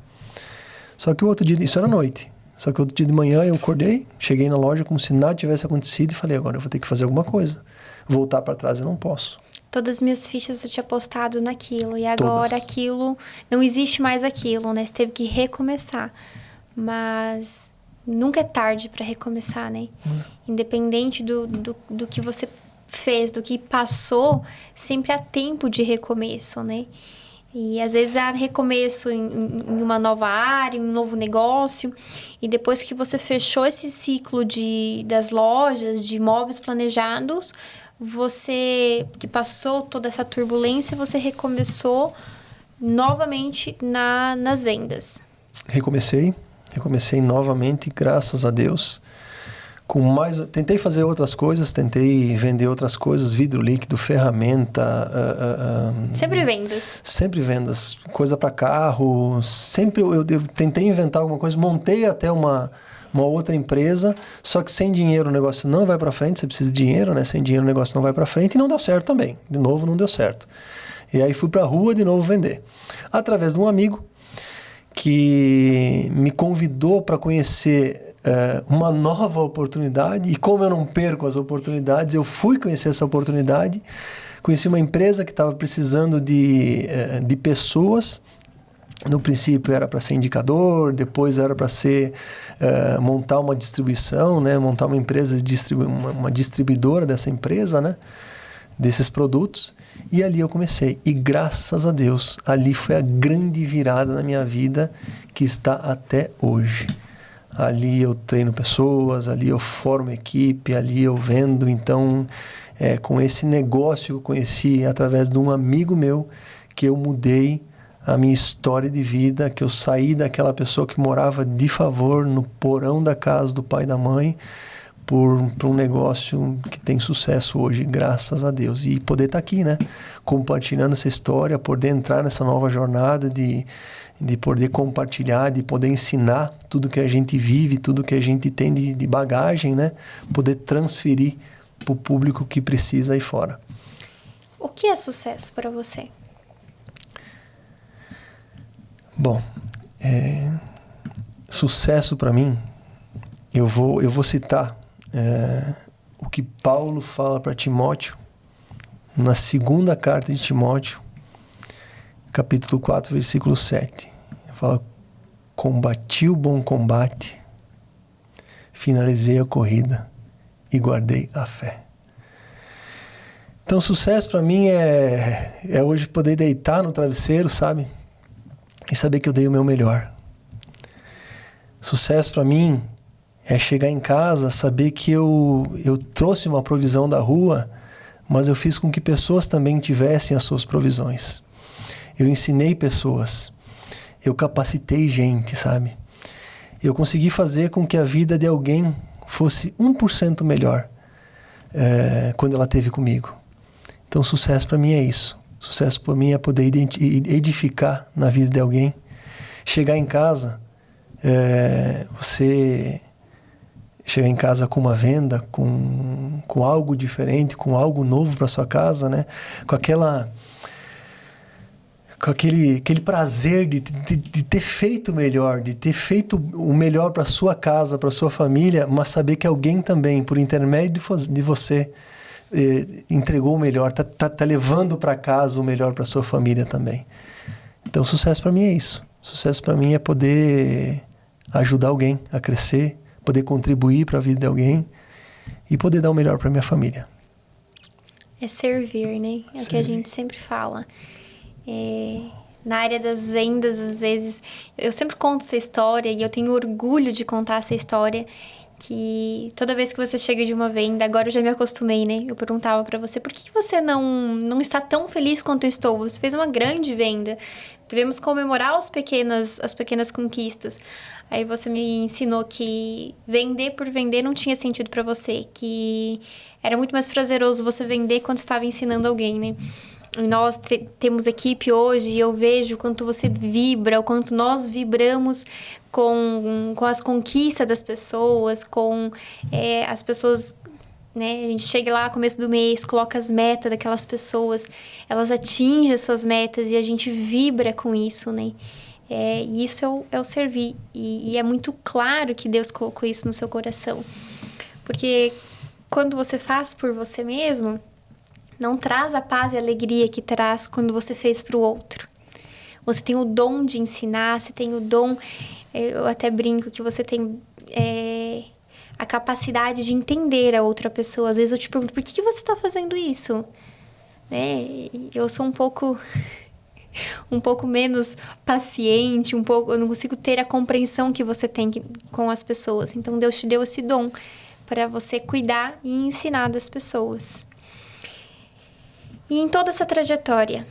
Só que o outro dia, isso era noite, só que o outro dia de manhã eu acordei, cheguei na loja como se nada tivesse acontecido e falei, agora eu vou ter que fazer alguma coisa. Voltar para trás eu não posso. Todas as minhas fichas eu tinha apostado naquilo, e agora Todas. aquilo, não existe mais aquilo, né? Você teve que recomeçar. Mas nunca é tarde para recomeçar, né? Independente do que você fez, do que passou, sempre há tempo de recomeço, né? E às vezes há recomeço em uma nova área, em um novo negócio, e depois que você fechou esse ciclo das lojas, de imóveis planejados, você que passou toda essa turbulência, você recomeçou novamente nas vendas. Recomecei novamente, graças a Deus. Tentei fazer outras coisas, tentei vender outras coisas, vidro líquido, ferramenta. Sempre vendas. Sempre vendas, coisa para carro. Sempre eu tentei inventar alguma coisa, montei até uma outra empresa, só que sem dinheiro o negócio não vai para frente, você precisa de dinheiro, né? Sem dinheiro o negócio não vai para frente e não deu certo também. De novo, não deu certo. E aí fui para a rua de novo vender. Através de um amigo que me convidou para conhecer uma nova oportunidade, e como eu não perco as oportunidades, eu fui conhecer essa oportunidade, conheci uma empresa que estava precisando de pessoas. No princípio era para ser indicador, depois era para ser montar uma distribuição, né? Montar uma empresa, uma distribuidora dessa empresa, né? Desses produtos, e ali eu comecei, e graças a Deus, ali foi a grande virada na minha vida, que está até hoje. Ali eu treino pessoas, ali eu formo equipe, ali eu vendo. Então, com esse negócio que eu conheci através de um amigo meu, que eu mudei a minha história de vida, que eu saí daquela pessoa que morava de favor no porão da casa do pai e da mãe, para um negócio que tem sucesso hoje, graças a Deus. E poder estar aqui, né? Compartilhando essa história, poder entrar nessa nova jornada de poder compartilhar, de poder ensinar tudo que a gente vive, tudo que a gente tem de bagagem, né? Poder transferir para o público que precisa aí fora. O que é sucesso para você? Bom, sucesso para mim, eu vou citar o que Paulo fala para Timóteo, na segunda carta de Timóteo, capítulo 4, versículo 7. Ele fala, combati o bom combate, finalizei a corrida e guardei a fé. Então, sucesso para mim é hoje poder deitar no travesseiro, sabe? E saber que eu dei o meu melhor. Sucesso para mim é chegar em casa, saber que eu trouxe uma provisão da rua, mas eu fiz com que pessoas também tivessem as suas provisões. Eu ensinei pessoas, eu capacitei gente, sabe? Eu consegui fazer com que a vida de alguém fosse 1% melhor quando ela esteve comigo. Então, sucesso para mim é isso. Sucesso para mim é poder edificar na vida de alguém. Chegar em casa, você chegar em casa com uma venda, com algo diferente, com algo novo para sua casa, né? Com aquele prazer de ter feito o melhor, de ter feito o melhor para sua casa, para sua família, mas saber que alguém também, por intermédio de você, entregou o melhor, tá levando para casa o melhor para sua família também. Então, sucesso para mim é isso. Sucesso para mim é poder ajudar alguém a crescer, poder contribuir para a vida de alguém e poder dar o melhor para minha família. É servir, né? É o que a gente sempre fala. Na área das vendas, às vezes, eu sempre conto essa história e eu tenho orgulho de contar essa história, que toda vez que você chega de uma venda, agora eu já me acostumei, né? Eu perguntava pra você, por que você não está tão feliz quanto eu estou? Você fez uma grande venda, devemos comemorar as pequenas conquistas. Aí você me ensinou que vender por vender não tinha sentido pra você, que era muito mais prazeroso você vender quando estava ensinando alguém, né? Nós temos equipe hoje e eu vejo o quanto você vibra, o quanto nós vibramos com as conquistas das pessoas, com as pessoas, né? A gente chega lá no começo do mês, coloca as metas daquelas pessoas, elas atingem as suas metas e a gente vibra com isso, né? E isso é o servir. E é muito claro que Deus colocou isso no seu coração. Porque quando você faz por você mesmo, não traz a paz e a alegria que traz quando você fez para o outro. Você tem o dom de ensinar, você tem o dom... Eu até brinco que você tem a capacidade de entender a outra pessoa. Às vezes eu te pergunto, por que você está fazendo isso? Né? Eu sou um pouco menos paciente, eu não consigo ter a compreensão que você tem com as pessoas. Então, Deus te deu esse dom para você cuidar e ensinar das pessoas. E em toda essa trajetória,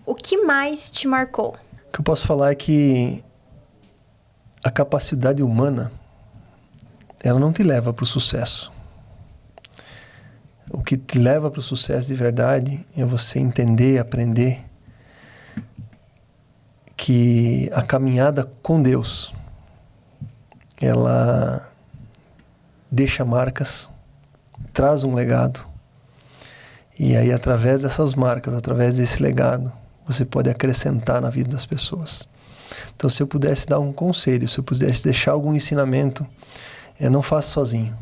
o que mais te marcou? O que eu posso falar é que a capacidade humana, ela não te leva para o sucesso. O que te leva para o sucesso de verdade é você entender, aprender que a caminhada com Deus, ela deixa marcas, traz um legado. E aí, através dessas marcas, através desse legado, você pode acrescentar na vida das pessoas. Então, se eu pudesse dar um conselho, se eu pudesse deixar algum ensinamento, não faça sozinho.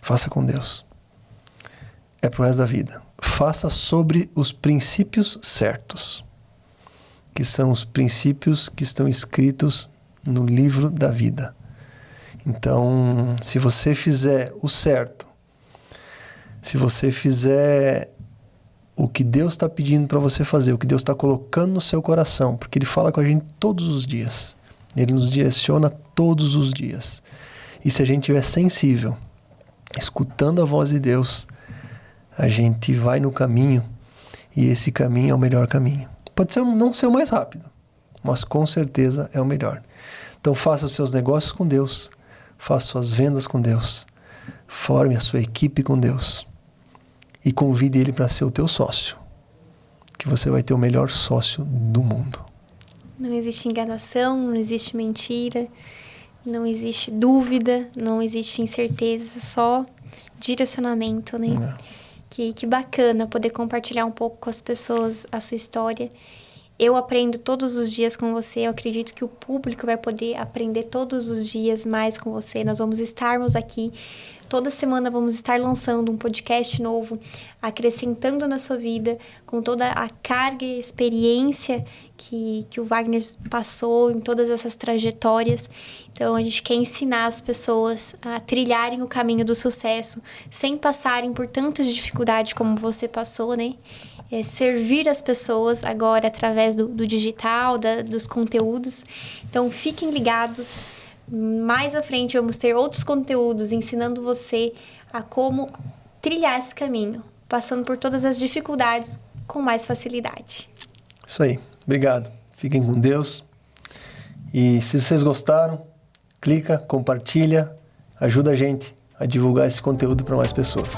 Faça com Deus. É pro resto da vida. Faça sobre os princípios certos, que são os princípios que estão escritos no livro da vida. Então, se você fizer o certo, se você fizer o que Deus está pedindo para você fazer, o que Deus está colocando no seu coração, porque Ele fala com a gente todos os dias. Ele nos direciona todos os dias. E se a gente estiver sensível, escutando a voz de Deus, a gente vai no caminho, e esse caminho é o melhor caminho. Pode não ser o mais rápido, mas com certeza é o melhor. Então faça os seus negócios com Deus, faça suas vendas com Deus, forme a sua equipe com Deus e convide Ele para ser o teu sócio, que você vai ter o melhor sócio do mundo. Não existe enganação, não existe mentira, não existe dúvida, não existe incerteza, só direcionamento, né? Que bacana poder compartilhar um pouco com as pessoas a sua história. Eu aprendo todos os dias com você, eu acredito que o público vai poder aprender todos os dias mais com você. Nós vamos estarmos aqui, toda semana vamos estar lançando um podcast novo, acrescentando na sua vida, com toda a carga e experiência que o Wagner passou em todas essas trajetórias. Então, a gente quer ensinar as pessoas a trilharem o caminho do sucesso, sem passarem por tantas dificuldades como você passou, né? Servir as pessoas agora através do digital, dos conteúdos. Então, fiquem ligados. Mais à frente, vamos ter outros conteúdos ensinando você a como trilhar esse caminho, passando por todas as dificuldades com mais facilidade. Isso aí. Obrigado. Fiquem com Deus. E se vocês gostaram, clica, compartilha, ajuda a gente a divulgar esse conteúdo para mais pessoas.